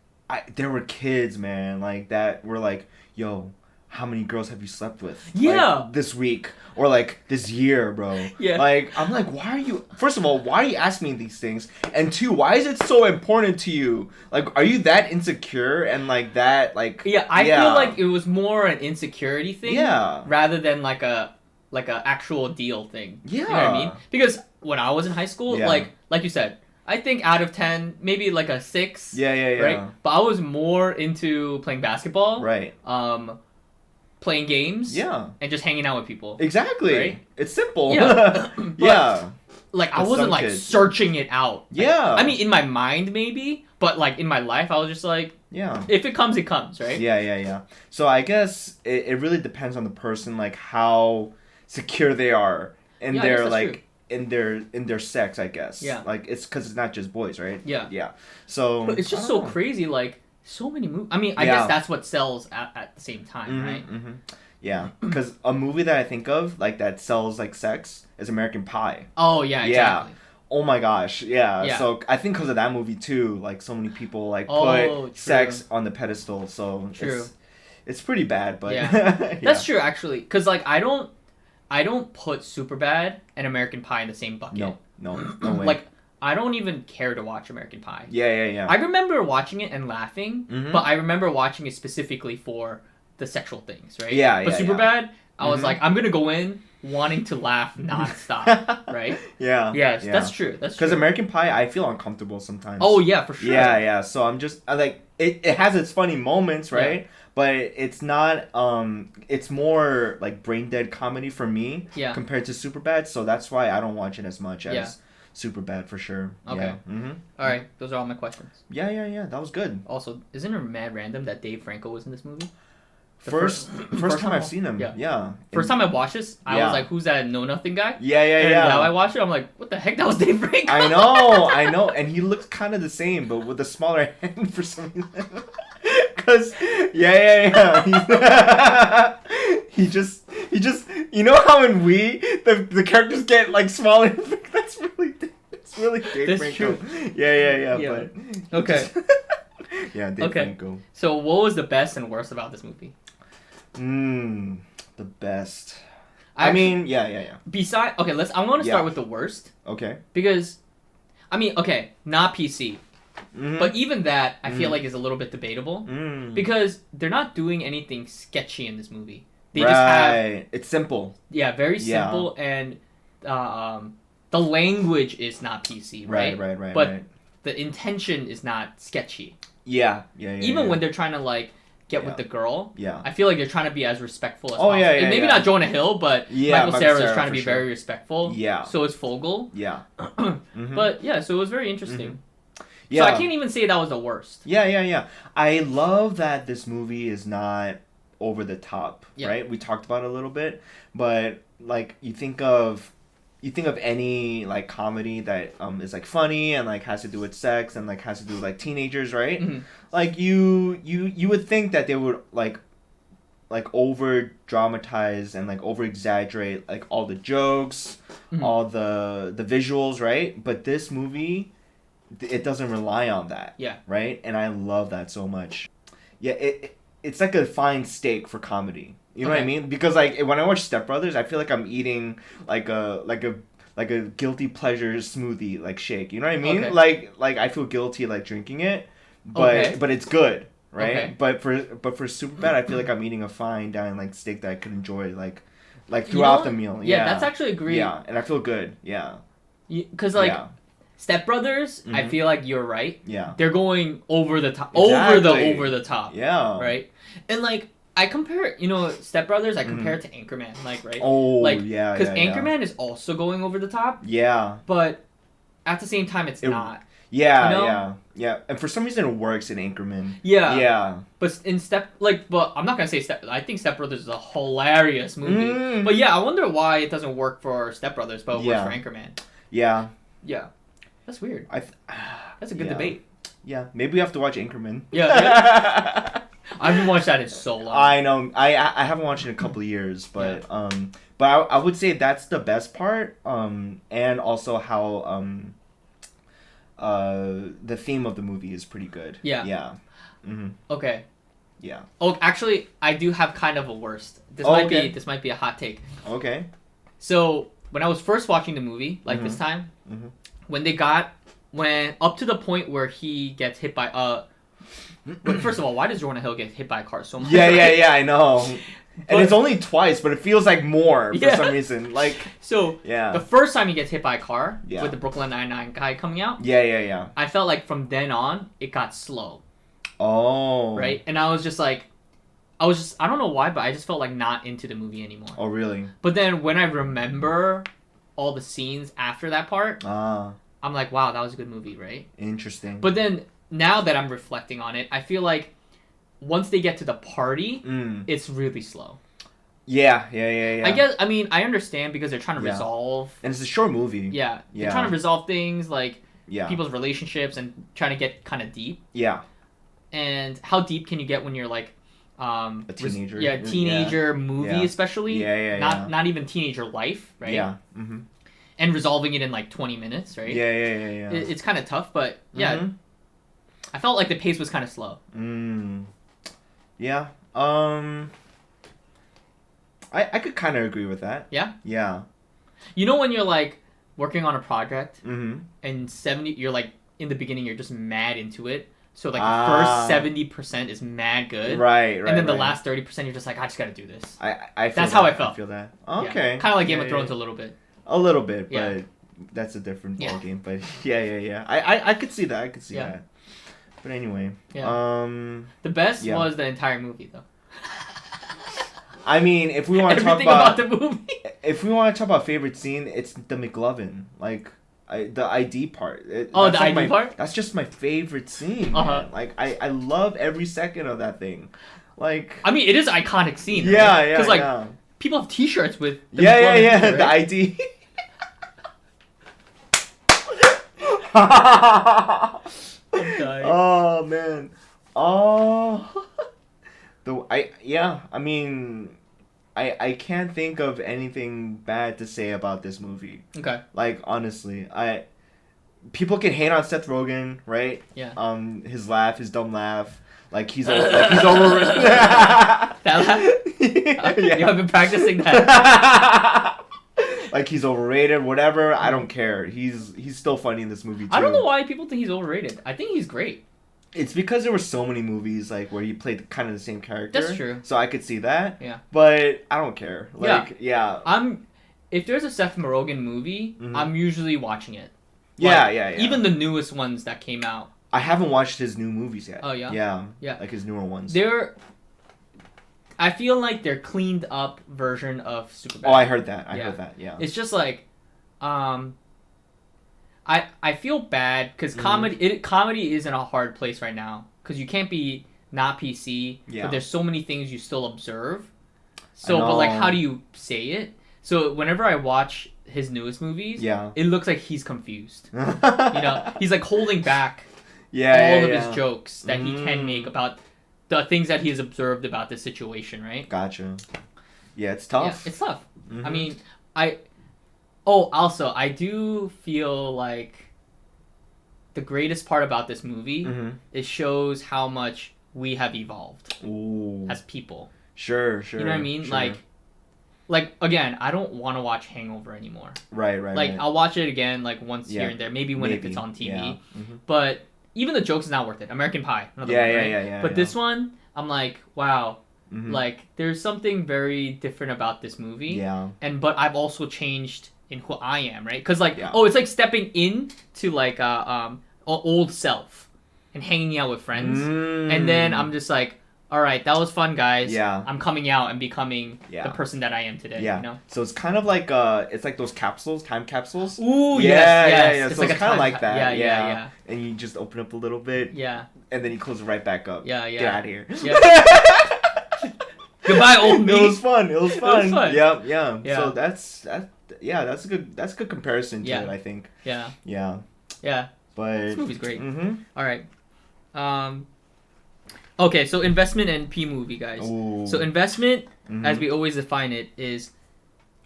there were kids, man, like, that were like, yo, how many girls have you slept with? Yeah. Like, this week. Or, like, this year, bro. Yeah. Like, I'm like, why are you... First of all, why are you asking me these things? And two, why is it so important to you? Like, are you that insecure and, like, that, like... Yeah, I feel like it was more an insecurity thing. Yeah. Rather than, like a actual deal thing. Yeah. You know what I mean? Because when I was in high school, like you said, I think out of 10, maybe like a 6. Yeah. Right? But I was more into playing basketball. Right. Playing games. Yeah. And just hanging out with people. Exactly. Right? It's simple. Yeah. Yeah. Like, I wasn't, like, searching it out. Like, yeah. I mean, in my mind, maybe. But, like, in my life, I was just like... Yeah. If it comes, it comes, right? Yeah. So I guess it really depends on the person, like, how secure they are in their, like... True. In their sex, I guess. Yeah. Like, it's because it's not just boys, right? Yeah. Yeah. So... But it's just so crazy, like... So many movies. I mean, I guess that's what sells at the same time, right? Mm-hmm. Yeah, because a movie that I think of, like, that sells, like, sex is American Pie. Oh, yeah, exactly. Oh, my gosh, yeah. So I think because of that movie, too, like, so many people, like, put sex on the pedestal, so... True. It's pretty bad, but... Yeah. That's true, actually, because, like, I don't put Superbad and American Pie in the same bucket. No way. Like, I don't even care to watch American Pie. Yeah. I remember watching it and laughing, but I remember watching it specifically for the sexual things, right? Yeah. But Superbad, I was like, I'm gonna go in wanting to laugh nonstop, right? Yeah. Yes, that's true. That's true. Because American Pie, I feel uncomfortable sometimes. Oh yeah, for sure. Yeah. So I'm just like it has its funny moments, right? Yeah. But it's not. It's more like brain dead comedy for me. Yeah. Compared to Superbad, so that's why I don't watch it as much as. Yeah. Superbad for sure. Okay. Yeah. Mm-hmm. All right. Those are all my questions. Yeah. That was good. Also, isn't it mad random that Dave Franco was in this movie? First time I've seen him. Yeah. First time I watched this, I was like, "Who's that know nothing guy?" Yeah. And now I watch it, I'm like, "What the heck? That was Dave Franco." I know, and he looks kind of the same, but with a smaller hand for some reason. Cause he just you know how in the characters get like smaller. That's really Dave Franco. True. Yeah. But okay. Yeah, Dave Franco. So what was the best and worst about this movie? The best. I mean, yeah. I'm going to start with the worst. Okay. Because, I mean, okay, not PC. Mm-hmm. But even that, I feel like is a little bit debatable. Because they're not doing anything sketchy in this movie. They just have... It's simple. Yeah, very simple. And the language is not PC, right? Right. But the intention is not sketchy. Yeah. Even when they're trying to, like, get with the girl, yeah, I feel like they're trying to be as respectful as possible. Yeah, and maybe not Jonah Hill, but Michael Cera is trying to be very respectful. Yeah. So is Fogel. Yeah. But, yeah, so it was very interesting. Yeah. So I can't even say that was the worst. Yeah. I love that this movie is not over the top, right? We talked about it a little bit, but, like, you think of any, like, comedy that is, like, funny and, like, has to do with sex and, like, has to do with, like, teenagers, right? Mm-hmm. Like, you would think that they would, like over dramatize and, like, over exaggerate, like, all the jokes, all the visuals, right? But this movie, it doesn't rely on that. Yeah. Right? And I love that so much. Yeah, it's like a fine steak for comedy. You know what I mean? Because, like, when I watch Step Brothers, I feel like I'm eating like a like a guilty pleasure smoothie like shake. You know what I mean? Okay. Like I feel guilty like drinking it, but it's good, right? Okay. But for Superbad, I feel like I'm eating a fine dining like steak that I could enjoy like throughout the meal. Yeah, that's actually a great. Yeah, and I feel good. Yeah. Because Step Brothers, I feel like you're right. Yeah. They're going over the top. Exactly. Over the top. Yeah. Right? And like I compare, Step Brothers, I compare it to Anchorman, like, right? Oh, like, yeah, because Anchorman is also going over the top. Yeah. But at the same time, it's not. Yeah, yeah. And for some reason, it works in Anchorman. Yeah. Yeah. But in but I'm not gonna say I think Step Brothers is a hilarious movie. But yeah, I wonder why it doesn't work for Step Brothers, but it works for Anchorman. Yeah. Yeah. That's weird. That's a good debate. Yeah. Maybe we have to watch Anchorman. Yeah. I haven't watched that in so long. I know. I haven't watched it in a couple of years, but I would say that's the best part. And also how the theme of the movie is pretty good. Yeah. Yeah. Mm-hmm. Okay. Yeah. Oh, actually, I do have kind of a worst. This might be a hot take. Okay. So when I was first watching the movie, like this time, when up to the point where he gets hit by first of all, why does Jonah Hill get hit by a car so much? Yeah, I know. And it's only twice, but it feels like more for some reason. Like the first time he gets hit by a car with the Brooklyn Nine-Nine guy coming out. Yeah. I felt like from then on it got slow. Oh. Right? And I was just like I don't know why, but I just felt like not into the movie anymore. Oh, really? But then when I remember all the scenes after that part, I'm like, wow, that was a good movie, right? Interesting. But then now that I'm reflecting on it, I feel like once they get to the party, it's really slow. Yeah. I understand because they're trying to resolve. And it's a short movie. Yeah. They're trying to resolve things like people's relationships and trying to get kind of deep. Yeah. And how deep can you get when you're like a teenager? Teenager movie especially. Not even teenager life, right? Yeah. And resolving it in like 20 minutes, right? Yeah. It's kind of tough, but I felt like the pace was kind of slow. Yeah. I could kind of agree with that. Yeah? Yeah. You know when you're like working on a project and you're like in the beginning you're just mad into it. So like the first 70% is mad good. Right. And then the last 30% you're just like, I just gotta do this. That's how I felt. I feel that. Okay. Kind of like Game of Thrones a little bit. A little bit, but that's a different ballgame. But yeah. I could see that. That. But anyway. Yeah. The best was the entire movie though. I mean, if we want to talk about the movie, if we want to talk about favorite scene, it's the McLovin, like the ID part. The ID part. That's just my favorite scene. Man. Like I love every second of that thing. Like I mean, it is an iconic scene. Yeah, right? Because people have T-shirts with the McLovin, right? The ID. Oh man. Oh. I can't think of anything bad to say about this movie. Okay. Like honestly, people can hate on Seth Rogen, right? Yeah. His laugh, his dumb laugh, like he's over. That laugh? You have been practicing that. Like he's overrated, whatever. I don't care. He's still funny in this movie too. I don't know why people think he's overrated. I think he's great. It's because there were so many movies like where he played kind of the same character. That's true. So I could see that. Yeah. But I don't care. Like if there's a Seth Rogen movie, I'm usually watching it. Yeah. Even the newest ones that came out. I haven't watched his new movies yet. Oh yeah. Yeah. Like his newer ones. I feel like they're cleaned up version of Superbad. Oh, I heard that. I heard that. Yeah. It's just like, I feel bad because comedy is in a hard place right now because you can't be not PC. Yeah. But there's so many things you still observe. So, but like, how do you say it? So whenever I watch his newest movies, it looks like he's confused. He's like holding back all of his jokes that he can make about the things that he has observed about the situation, right? Gotcha. Yeah, it's tough. Yeah, it's tough. I mean, also, I do feel like the greatest part about this movie is shows how much we have evolved as people. Sure. You know what I mean? Sure. Like, like again, I don't want to watch Hangover anymore. Right. Like I'll watch it again like once here and there, maybe if it's on TV. Yeah. But even the jokes is not worth it. American Pie, another one, right? Yeah. But this one, I'm like, wow. Like there's something very different about this movie. Yeah. But I've also changed in who I am, right? Because like, it's like stepping in to like old self and hanging out with friends, and then I'm just like, all right, that was fun, guys. Yeah. I'm coming out and becoming the person that I am today. Yeah. You know? So it's kind of like it's like those capsules, time capsules. Ooh, yeah. It's so like it's kind of like that. Yeah. And you just open up a little bit. Yeah. And then you close it right back up. Yeah. Get out of here. Yeah. Goodbye, old me. It was fun. Yeah. So that's a good comparison to it, I think. Yeah. Yeah. But this movie's great. All right. Okay, so investment and P movie, guys. Ooh. So investment, as we always define it, is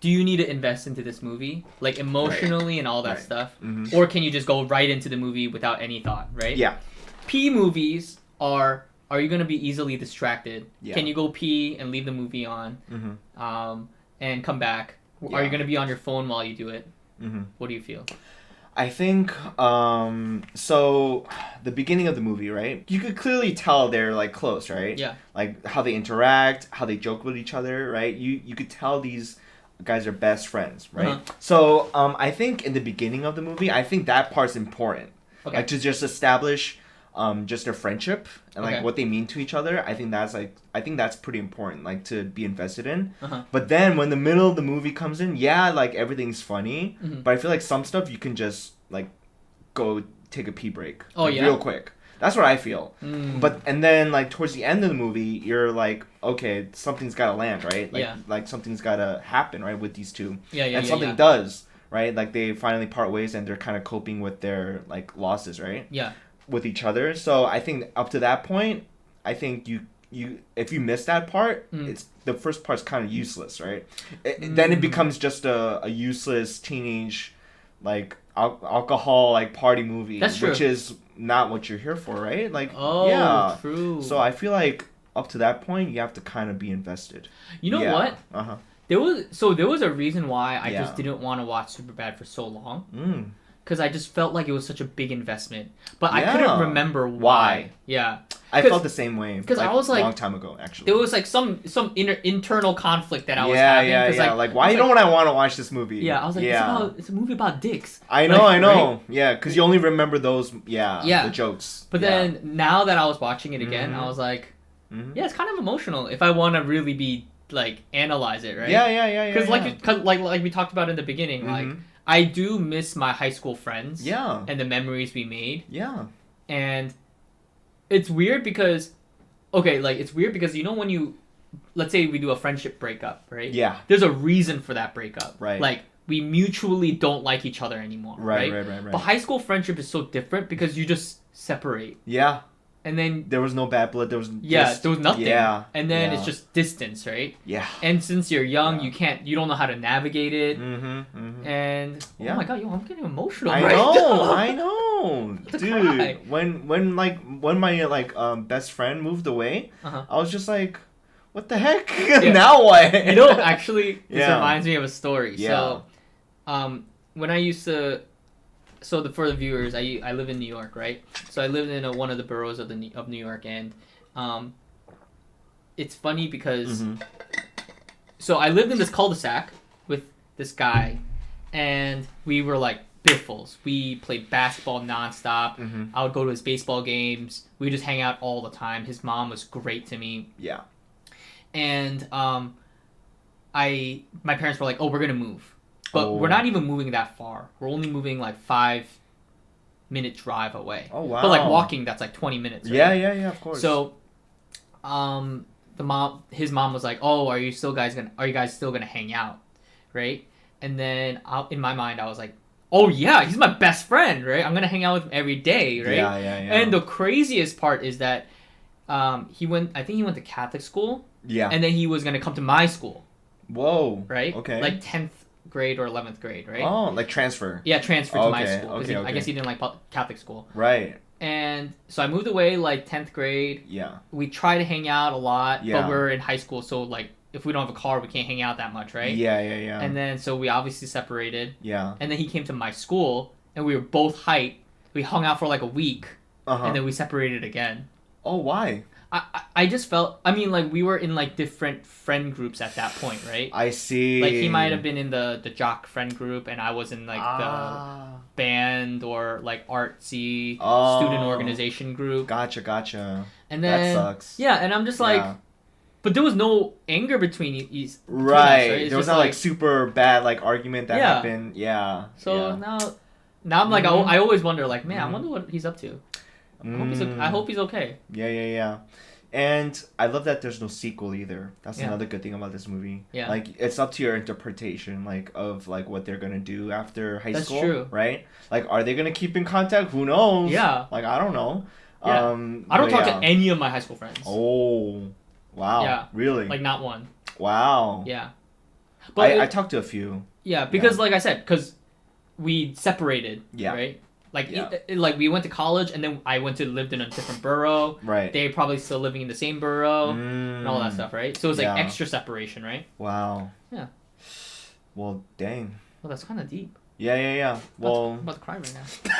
do you need to invest into this movie, like emotionally and all that stuff, or can you just go right into the movie without any thought, right? Yeah. P movies are you going to be easily distracted? Yeah. Can you go pee and leave the movie on, and come back? Yeah. Are you going to be on your phone while you do it? What do you feel? I think, so the beginning of the movie, right? You could clearly tell they're like close, right? Yeah. Like how they interact, how they joke with each other, right? You could tell these guys are best friends, right? So, I think in the beginning of the movie, I think that part's important. Okay. Like to just establish, just their friendship and like what they mean to each other. I think that's pretty important, like to be invested in. But then when the middle of the movie comes in, like everything's funny, but I feel like some stuff you can just like go take a pee break real quick. That's what I feel. And then like towards the end of the movie, you're like, okay, something's gotta land, right? Like something's gotta happen, right, with these two. And something does, right? Like they finally part ways and they're kind of coping with their like losses, right? Yeah. With each other. So I think up to that point, I think you if you miss that part, it's the first part's kind of useless, right? Then it becomes just a useless teenage alcohol like party movie. That's true. Which is not what you're here for, right? Like true. So I feel like up to that point you have to kind of be invested. You know what? There was a reason why I just didn't want to watch Superbad for so long. Because I just felt like it was such a big investment. But I couldn't remember why. Yeah. I felt the same way. Because I was like... a long time ago, actually. There was like some internal conflict that I was having. Yeah. Like, why don't I want to watch this movie? Yeah, I was like, it's a movie about dicks. I know. Right? Yeah, because you only remember those, the jokes. But then, now that I was watching it again, I was like, it's kind of emotional if I want to really be, like, analyze it, right? Yeah. Because like we talked about in the beginning, like... I do miss my high school friends. Yeah. And the memories we made. Yeah. And it's weird because, you know when you, let's say we do a friendship breakup, right? Yeah. There's a reason for that breakup. Right. Like, we mutually don't like each other anymore, right? Right. But high school friendship is so different because you just separate. Yeah. And then... there was no bad blood, there was there was nothing. Yeah. And then it's just distance, right? Yeah. And since you're young, you don't know how to navigate it. And oh my god, I'm getting emotional. I know. Dude, when my best friend moved away, I was just like, what the heck? Now what? Actually this reminds me of a story. Yeah. So when I used to... So for the viewers, I live in New York, right? So I lived in one of the boroughs of New York, and it's funny because so I lived in this cul-de-sac with this guy, and we were like biffles. We played basketball nonstop. I would go to his baseball games. We would just hang out all the time. His mom was great to me. Yeah. And my parents were like, "Oh, we're gonna move." But we're not even moving that far. We're only moving like 5-minute drive away. Oh wow! But like walking, that's like 20 minutes. Right? Yeah, of course. So, his mom was like, "Oh, are you guys still gonna hang out, right?" And then in my mind, I was like, "Oh yeah, he's my best friend, right? I'm gonna hang out with him every day, right?" Yeah. And the craziest part is that I think he went to Catholic school. Yeah. And then he was gonna come to my school. Whoa. Right. Okay. Like 10th grade or 11th grade, right? Oh, like transfer. Yeah, transfer to my school. Okay. I guess he didn't like Catholic school. Right. And so I moved away like 10th grade. Yeah. We try to hang out a lot, Yeah. but we're in high school, so like if we don't have a car, we can't hang out that much, right? Yeah. And then so we obviously separated. Yeah. And then he came to my school, and we were both hyped. We hung out for like a week, and then we separated again. Oh, why? I just felt, I mean, like, we were in, like, different friend groups at that point, right? I see. Like, he might have been in the jock friend group, and I was in, like, the band or, like, artsy student organization group. Gotcha. And then... That sucks. Yeah, and I'm just like... But there was no anger between us. Right. There was not, like, super bad, like, argument that happened. Yeah. So now I'm like, I always wonder, like, man, I wonder what he's up to. I hope he's okay. Yeah. And I love that there's no sequel either. That's another good thing about this movie. Yeah. Like, it's up to your interpretation, like, of, like, what they're gonna do after high school. That's true. Right? Like, are they gonna keep in contact? Who knows? Yeah. Like, I don't know. Yeah. I don't talk to any of my high school friends. Oh. Wow. Yeah. Really? Like, not one. Wow. Yeah. But I talked to a few. Yeah, because, like I said, because we separated. Yeah. Right? Like, like we went to college, and then I lived in a different borough. Right. They probably still living in the same borough, and all that stuff, right? So it was like extra separation, right? Wow. Yeah. Well, dang. Well, that's kind of deep. Yeah. Well, I'm about to cry right now.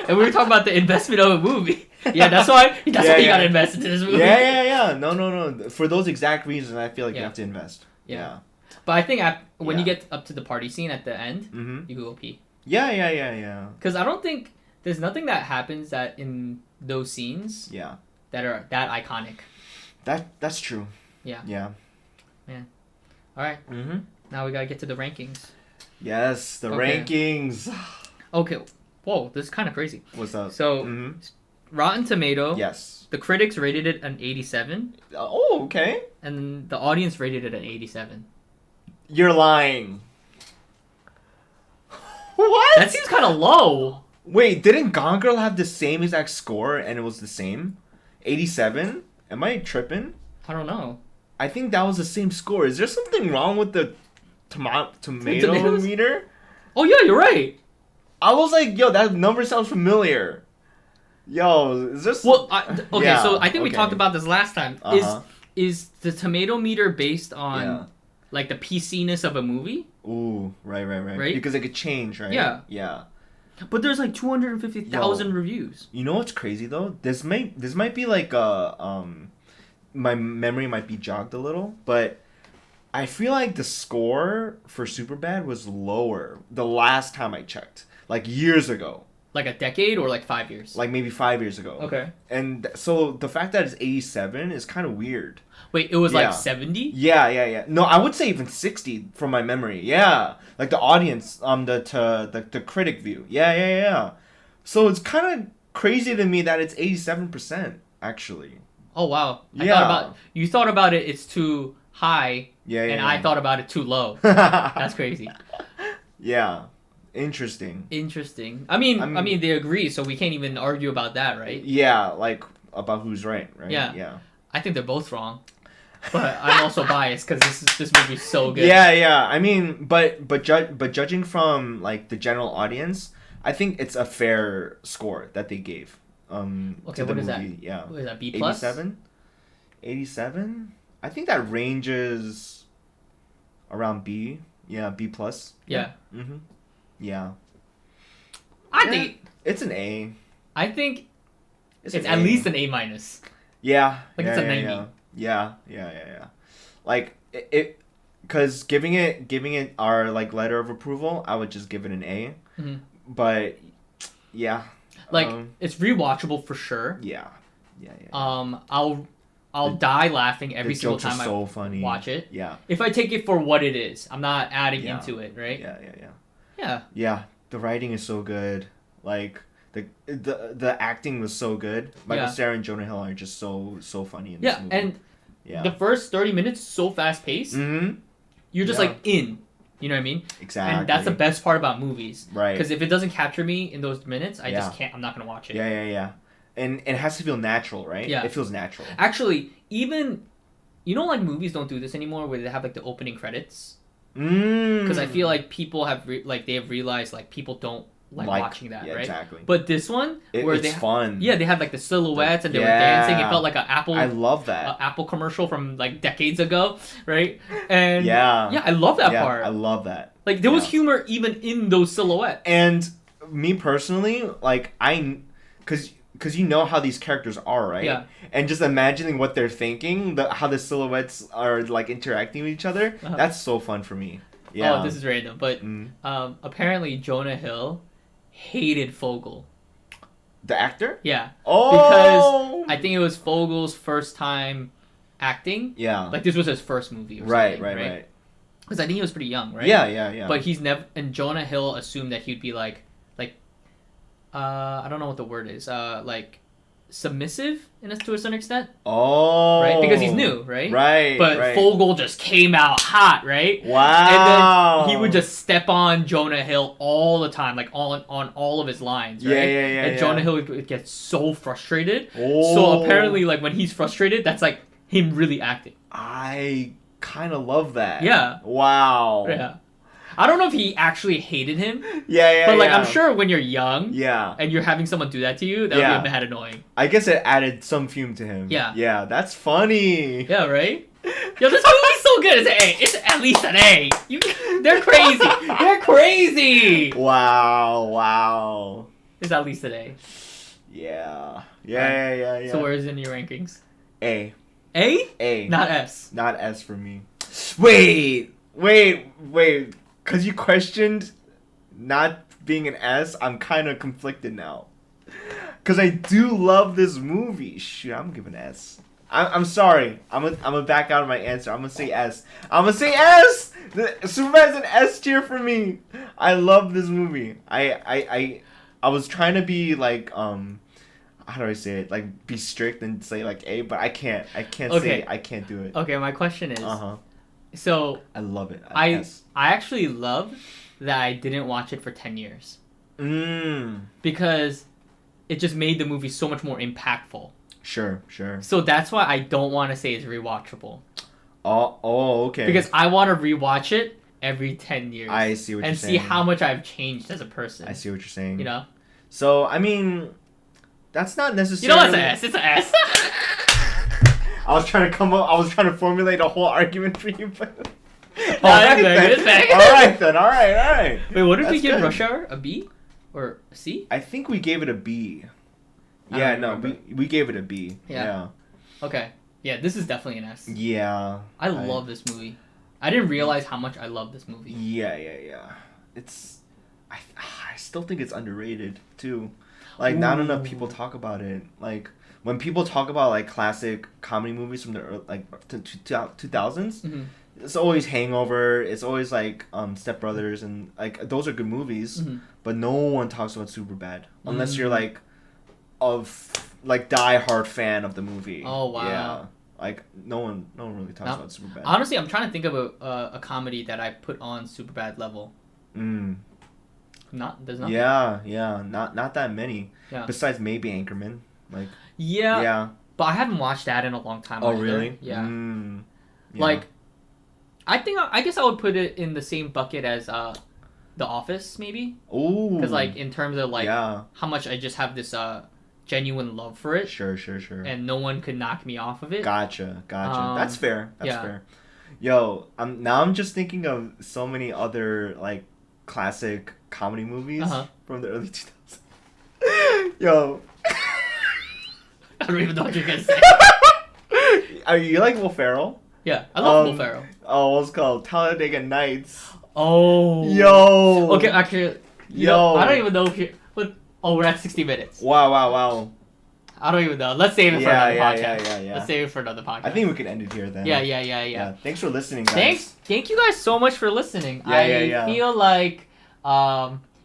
And we were talking about the investment of a movie. Yeah, that's why you got to invest into this movie. Yeah. No. For those exact reasons, I feel like you have to invest. Yeah. But I think when you get up to the party scene at the end, you can go pee. Yeah. Because I don't think there's nothing that happens that in those scenes that are that iconic. That's true. Yeah. Man. All right. Now we gotta get to the rankings. Yes, the rankings. Okay. Whoa, this is kind of crazy. What's up? So, Rotten Tomato. Yes. The critics rated it an 87. Oh, okay. And the audience rated it an 87. You're lying. What? That seems kind of low. Wait, didn't Gone Girl have the same exact score and it was the same? 87? Am I tripping? I don't know. I think that was the same score. Is there something wrong with the tomato meter? Oh, yeah, you're right. I was like, yo, that number sounds familiar. Yo, is this... Well, so I think we talked about this last time. Is the tomato meter based on, like, the PC-ness of a movie? Ooh, right. Because it could change, right? Yeah. But there's like 250,000 reviews. You know what's crazy though? This might be like my memory might be jogged a little, but I feel like the score for Superbad was lower the last time I checked, like years ago. Like a decade or like 5 years? Like maybe 5 years ago. Okay. And so the fact that it's 87 is kind of weird. Wait, it was like 70? Yeah. No, I would say even 60 from my memory. Yeah. Like the audience, the critic view. Yeah. So it's kind of crazy to me that it's 87% actually. Oh wow. You thought about it it's too high. Yeah. I thought about it too low. That's crazy. Yeah. Interesting. I mean they agree, so we can't even argue about that, right? Yeah, like about who's right? Yeah. I think they're both wrong. But I'm also biased because this movie's so good. Yeah. I mean, but judging from like the general audience, I think it's a fair score that they gave. To the movie. That? Yeah. What is that? B plus? 87. I think that ranges around B. Yeah, B plus. Yeah. Yeah. I think it's an A. I think it's at least an A minus. Yeah. Like it's a 90. Yeah. Like it, because giving it our like letter of approval, I would just give it an A. But yeah, like it's rewatchable for sure. Yeah. I'll die laughing every single time I watch it. Yeah. If I take it for what it is, I'm not adding into it, right? Yeah. The writing is so good. Like the acting was so good. Cera and Jonah Hill are just so funny in this movie. And the first 30 minutes so fast paced. You're just like in. You know what I mean? Exactly. And that's the best part about movies. Right. Because if it doesn't capture me in those minutes, I just can't. I'm not gonna watch it. Yeah. And it has to feel natural, right? Yeah. It feels natural. Actually, even like movies don't do this anymore, where they have like the opening credits. Because I feel like people have they have realized like people don't like watching that, right? Exactly. But this one, it's fun. Yeah, they had like the silhouettes and they were dancing. It felt like an Apple. I love that. Apple commercial from like decades ago, right? And yeah, I love that part. I love that. Like there was humor even in those silhouettes. And me personally, like because you know how these characters are, right? Yeah. And just imagining what they're thinking, how the silhouettes are like interacting with each other, that's so fun for me. Yeah. Oh, this is random, but apparently Jonah Hill hated Fogel. The actor? Yeah. Oh. Because I think it was Fogel's first time acting. Yeah. Like this was his first movie. Or right. Because I think he was pretty young, right? Yeah. But he's never. And Jonah Hill assumed that he'd be like, I don't know what the word is. Like, submissive to a certain extent. Oh. Right, because he's new, right? Right. But Fogel just came out hot, right? Wow. And then he would just step on Jonah Hill all the time, like on all of his lines, right? Yeah. And Jonah Hill would get so frustrated. Oh. So apparently, like when he's frustrated, that's like him really acting. I kind of love that. Yeah. Wow. Yeah. I don't know if he actually hated him. Yeah. But like, I'm sure when you're young, yeah, and you're having someone do that to you, that would be mad annoying. I guess it added some fume to him. Yeah. Yeah, that's funny. Yeah, right. Yo, this movie's so good. It's an A. It's at least an A. They're crazy. They're crazy. Wow. It's at least an A. Yeah. So where is it in your rankings? A. A? A. Not S. Not S for me. Wait. Because you questioned not being an S, I'm kind of conflicted now. Because I do love this movie. Shoot, I'm giving S. I'm sorry. I'm gonna back out of my answer. I'm gonna say S. Superbad's an S tier for me. I love this movie. I was trying to be like how do I say it? Like be strict and say like A, but I can't. I can't do it. Okay, my question is. So I love it. I actually love that I didn't watch it for 10 years. Because it just made the movie so much more impactful. Sure. So that's why I don't want to say it's rewatchable. Oh, okay. Because I want to rewatch it every 10 years. I see what you're saying. And see how much I've changed as a person. I see what you're saying. You know? So, I mean, that's not necessarily... You know what's an S? It's an S. I was trying to formulate a whole argument for you, but... It's back. All right. Wait, what did we give Rush Hour? A B? Or a C? I think we gave it a B. Yeah, no, we gave it a B. Yeah. Okay. Yeah, this is definitely an S. Yeah. I love this movie. I didn't realize how much I love this movie. Yeah. It's... I still think it's underrated, too. Like, not enough people talk about it. Like... When people talk about like classic comedy movies from the 2000s, it's always Hangover. It's always like Step Brothers, and like those are good movies. But no one talks about Superbad unless you're like die-hard fan of the movie. Oh wow! Yeah, like no one really talks about Superbad. Honestly, I'm trying to think of a comedy that I put on Superbad level. There's nothing. Yeah. Not that many. Yeah. Besides maybe Anchorman. Like. Yeah. But I haven't watched that in a long time. Oh, really? Yeah. Yeah. Like, I guess I would put it in the same bucket as The Office, maybe. Ooh. Because, like, in terms of, like, how much I just have this genuine love for it. Sure. And no one could knock me off of it. Gotcha. That's fair. That's fair. Yo, I'm just thinking of so many other, like, classic comedy movies from the early 2000s. Yo. I don't even know what you're gonna say. You like Will Ferrell? Yeah, I love Will Ferrell. Oh, what's it called? Talladega Nights. Oh. Yo. Okay, actually. Yo. I don't even know if you. We're at 60 minutes. Wow. I don't even know. Let's save it for another podcast. Yeah. Let's save it for another podcast. I think we could end it here then. Yeah. Thanks for listening, guys. Thank you guys so much for listening. I feel like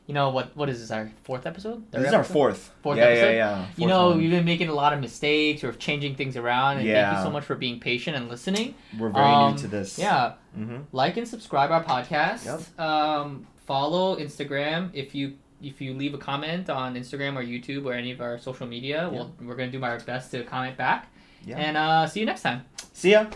you know what is this, our fourth episode? This is our fourth episode? Yeah. You know, we've been making a lot of mistakes. We're changing things around, and thank you so much for being patient and listening. We're very new to this. Yeah. Like and subscribe our podcast. Yep. Follow Instagram. If you leave a comment on Instagram or YouTube or any of our social media, we're gonna do our best to comment back. Yeah. And see you next time. See ya.